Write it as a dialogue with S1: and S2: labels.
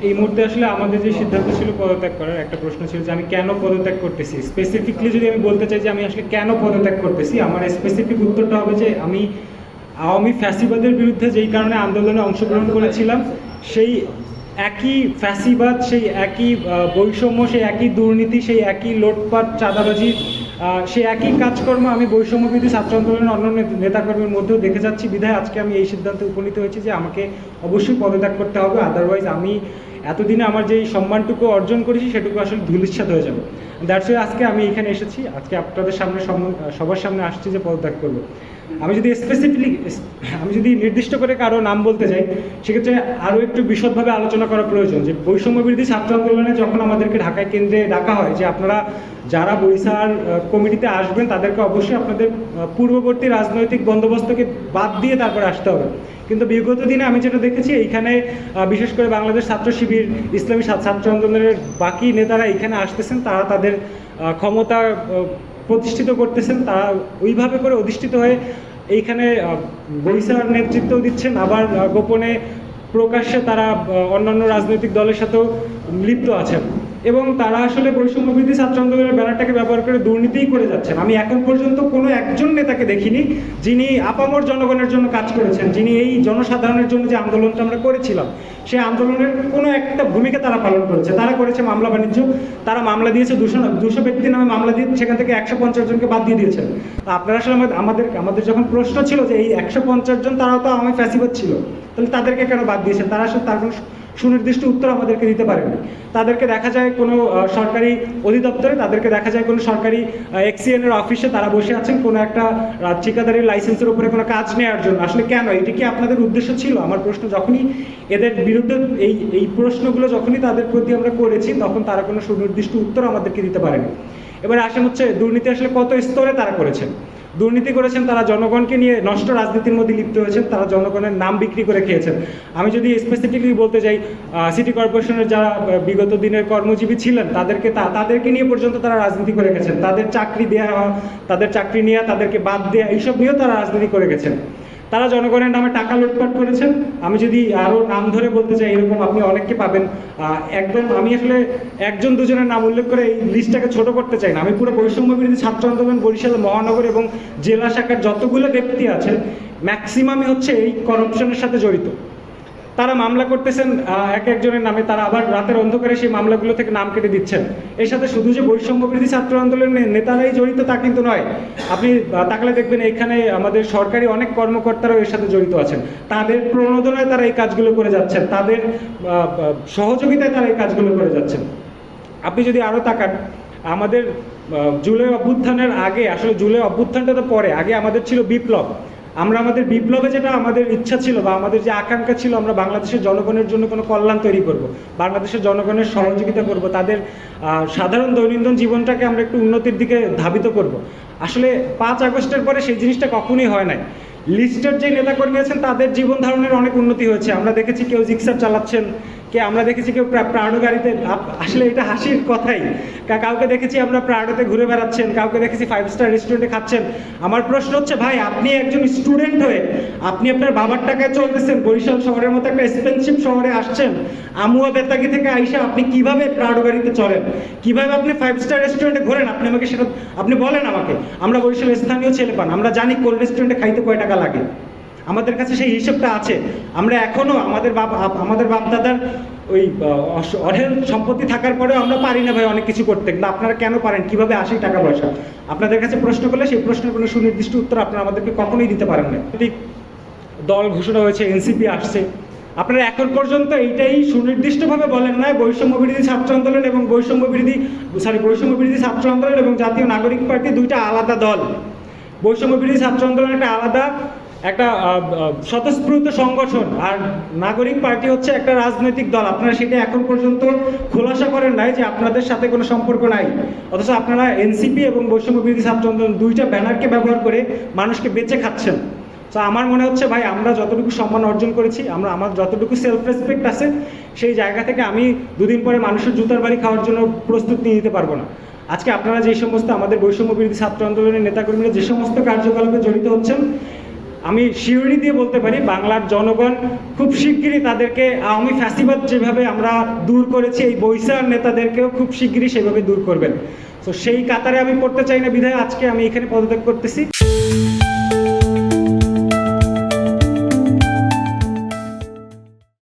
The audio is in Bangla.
S1: এই মুহূর্তে আসলে আমাদের যে সিদ্ধান্ত ছিল পদত্যাগ করার, একটা প্রশ্ন ছিল যে আমি কেন পদত্যাগ করতেছি। স্পেসিফিকলি যদি আমি বলতে চাই যে আমি আসলে কেন পদত্যাগ করতেছি, আমার স্পেসিফিক উত্তরটা হবে যে আমি আওয়ামী ফ্যাসিবাদের বিরুদ্ধে যেই কারণে আন্দোলনে অংশগ্রহণ করেছিলাম, সেই একই ফ্যাসিবাদ, সেই একই বৈষম্য, সেই একই দুর্নীতি, সেই একই লোটপাট চাঁদাবাজি, সেই একই কাজকর্ম আমি বৈষম্যবিরোধী ছাত্র আন্দোলনের অন্য নেতাকর্মীর মধ্যেও দেখে যাচ্ছি। বিধায় আজকে আমি এই সিদ্ধান্তে উপনীত হয়েছি যে আমাকে অবশ্যই পদত্যাগ করতে হবে, আদারওয়াইজ আমি এতদিনে আমার যেই সম্মানটুকু অর্জন করেছি সেটুকু আসলে ধূলিসাৎ হয়ে যাবে। দ্যাটস ওয়াই আজকে আমি এখানে এসেছি, আজকে আপনাদের সামনে সবার সামনে আসছি যে পদত্যাগ করবো। আমি যদি নির্দিষ্ট করে কারো নাম বলতে যাই, সেক্ষেত্রে আরও একটু বিশদভাবে আলোচনা করা প্রয়োজন যে বৈষম্যবিরোধী ছাত্র আন্দোলনে যখন আমাদেরকে ঢাকায় কেন্দ্রে ডাকা হয় যে আপনারা যারা বৈশার কমিটিতে আসবেন তাদেরকে অবশ্যই আপনাদের পূর্ববর্তী রাজনৈতিক বন্দোবস্তকে বাদ দিয়ে তারপরে আসতে হবে। কিন্তু বিগত দিনে আমি যেটা দেখেছি, এইখানে বিশেষ করে বাংলাদেশ ছাত্র শিবির, ইসলামী ছাত্র আন্দোলনের বাকি নেতারা এখানে আসতেছেন, তারা তাদের ক্ষমতা প্রতিষ্ঠিত করতেছেন, তারা ওইভাবে করে অধিষ্ঠিত হয়ে এইখানে বৈশার নেতৃত্ব দিচ্ছেন, আবার গোপনে প্রকাশ্যে তারা অন্যান্য রাজনৈতিক দলের সাথেও লিপ্ত আছেন এবং তারা আসলে বৈষম্যবিরোধী ছাত্র আন্দোলনের ব্যানারটাকে ব্যবহার করে দুর্নীতিই করে যাচ্ছেন। আমি এখন পর্যন্ত কোনো একজন নেতাকে দেখিনি যিনি আপামর জনগণের জন্য কাজ করেছেন, যিনি এই জনসাধারণের জন্য যে আন্দোলনটা আমরা করেছিলাম সেই আন্দোলনের কোনো একটা ভূমিকা তারা পালন করেছে। তারা করেছে মামলা বাণিজ্য, তারা মামলা দিয়েছে 200 ব্যক্তির নামে মামলা দিয়ে সেখান থেকে 150 জনকে বাদ দিয়ে দিয়েছেন। আপনারা আসলে আমাদের যখন প্রশ্ন ছিল যে এই 150 জন তারাও তো আমি ফ্যাসিবাদ ছিল, তাহলে তাদেরকে কেন বাদ দিয়েছেন, তারা আসলে তার কোনো সুনির্দিষ্ট উত্তর আমাদেরকে দিতে পারেনি। তাদেরকে দেখা যায় কোনো সরকারি অধিদপ্তরে, তাদেরকে দেখা যায় কোনো সরকারি এক্সিএনের অফিসে তারা বসে আছেন কোনো একটা ঠিকাদারির লাইসেন্সের উপরে কোনো কাজ নেওয়ার জন্য। আসলে কেন, এটি কি আপনাদের উদ্দেশ্য ছিল? আমার প্রশ্ন, যখনই এদের বিরুদ্ধে এই প্রশ্নগুলো যখনই তাদের প্রতি আমরা করেছি তখন তারা কোনো সুনির্দিষ্ট উত্তর আমাদেরকে দিতে পারেনি। এবারে আসেন হচ্ছে দুর্নীতি আসলে কত স্তরে তারা করেছেন। দুর্নীতি করেছেন, তারা জনগণকে নিয়ে নষ্ট রাজনীতির মধ্যে লিপ্ত হয়েছেন, তারা জনগণের নাম বিক্রি করে খেয়েছেন। আমি যদি স্পেসিফিকলি বলতে যাই, সিটি কর্পোরেশনের যারা বিগত দিনের কর্মজীবী ছিলেন তাদেরকে নিয়ে পর্যন্ত তারা রাজনীতি করে গেছেন। তাদের চাকরি দেওয়া, তাদের চাকরি নেওয়া, তাদেরকে বাদ দেওয়া, এইসব নিয়েও তারা রাজনীতি করে গেছেন। তারা জনগণের নামে টাকা লুটপাট করেছেন। আমি যদি আরও নাম ধরে বলতে চাই, এরকম আপনি অনেককে পাবেন। একদম আমি আসলে একজন দুজনের নাম উল্লেখ করে এই লিস্টটাকে ছোট করতে চাই না। আমি পুরো বৈষম্যবিরোধী ছাত্র আন্দোলন বরিশাল মহানগর এবং জেলা শাখার যতগুলো ব্যক্তি আছে ম্যাক্সিমামই হচ্ছে এই করাপশনের সাথে জড়িত। তারা মামলা করতেছেন একজনের নামে, তারা আবার রাতের অন্ধকারে সেই মামলাগুলো থেকে নাম কেটে দিচ্ছেন। এর সাথে শুধু যে বৈষম্যবিরোধী ছাত্র আন্দোলনের নেতারাই জড়িত তা কিন্তু নয়। আপনি তাকালে দেখবেন এখানে আমাদের সরকারি অনেক কর্মকর্তারাও এর সাথে জড়িত আছেন। তাদের প্রণোদনায় তারা এই কাজগুলো করে যাচ্ছেন, তাদের সহযোগিতায় তারা এই কাজগুলো করে যাচ্ছেন। আপনি যদি আরও তাকান, আমাদের জুলাই অভ্যুত্থানের আগে, আসলে জুলাই অভ্যুত্থানটা তো পরে, আগে আমাদের ছিল বিপ্লব। আমরা আমাদের বিপ্লবে যেটা আমাদের ইচ্ছা ছিল বা আমাদের যে আকাঙ্ক্ষা ছিল, আমরা বাংলাদেশের জনগণের জন্য কোনো কল্যাণ তৈরি করব, বাংলাদেশের জনগণের সহযোগিতা করব, তাদের সাধারণ দৈনন্দিন জীবনটাকে আমরা একটু উন্নতির দিকে ধাবিত করব। আসলে 5 আগস্টের পরে সেই জিনিসটা কখনোই হয় নাই। লিস্টের যে নেতাকর্মী আছেন তাদের জীবন ধারণের অনেক উন্নতি হয়েছে। আমরা দেখেছি কেউ জিক্সার চালাচ্ছেন, আমরা দেখেছি কেউ প্রাডো গাড়িতে, আসলে এটা হাসির কথাই, কাউকে দেখেছি আমরা প্রাডোতে ঘুরে বেড়াচ্ছেন, কাউকে দেখেছি 5 স্টার রেস্টুরেন্টে খাচ্ছেন। আমার প্রশ্ন হচ্ছে, ভাই আপনি একজন স্টুডেন্ট হয়ে আপনি আপনার বাবার টাকায় চলতেছেন, বরিশাল শহরের মতো একটা এক্সপেন্সিভ শহরে আসছেন, আমুয়া বেতাগি থেকে আইসা আপনি কিভাবে প্রাডো গাড়িতে চলেন, কিভাবে আপনি 5 স্টার রেস্টুরেন্টে ঘোরেন? আপনি আমাকে সেটা আপনি বলেন আমাকে। আমরা বরিশালের স্থানীয় ছেলে পান, আমরা জানি কোন রেস্টুরেন্টে খাইতে কয় টাকা লাগে, আমাদের কাছে সেই হিসেবটা আছে। আমরা এখনও আমাদের বাপদাদার ওই অঢেল সম্পত্তি থাকার পরেও আমরা পারি না ভাই অনেক কিছু করতে। কিন্তু আপনারা কেন পারেন? কিভাবে আসে টাকা পয়সা? আপনাদের কাছে প্রশ্ন করলে সেই প্রশ্নের কোনো সুনির্দিষ্ট উত্তর আপনারা আমাদেরকে কখনোই দিতে পারেন না। দল ঘোষণা হয়েছে, এনসিপি আসছে, আপনারা এখন পর্যন্ত এইটাই সুনির্দিষ্টভাবে বলেন না বৈষম্যবিরোধী ছাত্র আন্দোলন এবং বৈষম্যবিরোধী ছাত্র আন্দোলন এবং জাতীয় নাগরিক পার্টি দুইটা আলাদা দল। বৈষম্যবিরোধী ছাত্র আন্দোলন একটা আলাদা একটা স্বতঃস্ফূর্ত সংগঠন, আর নাগরিক পার্টি হচ্ছে একটা রাজনৈতিক দল। আপনারা সেটা এখন পর্যন্ত খোলাসা করেন নাই যে আপনাদের সাথে কোনো সম্পর্ক নাই, অথচ আপনারা এনসিপি এবং বৈষম্যবিরোধী ছাত্র আন্দোলন দুইটা ব্যানারকে ব্যবহার করে মানুষকে বেঁচে খাচ্ছেন। তো আমার মনে হচ্ছে ভাই, আমরা যতটুকু সম্মান অর্জন করেছি, আমার যতটুকু সেলফ রেসপেক্ট আছে, সেই জায়গা থেকে আমি দুদিন পরে মানুষের জুতার বাড়ি খাওয়ার জন্য প্রস্তুত নিয়ে নিতে পারবো না। আজকে আপনারা যে সমস্ত আমাদের বৈষম্যবিরোধী ছাত্র আন্দোলনের নেতাকর্মীরা যে সমস্ত কার্যকলাপে জড়িত হচ্ছেন, আমি শিওরি দিয়ে বলতে পারি বাংলার জনগণ খুব শিগগিরই তাদেরকে আওয়ামী ফ্যাসিবাদ যেভাবে আমরা দূর করেছি এই বৈষার নেতাদেরকেও খুব শিগগিরই সেভাবে দূর করবেন। তো সেই কাতারে আমি পড়তে চাই না বিধায় আজকে আমি এখানে পদত্যাগ করতেছি।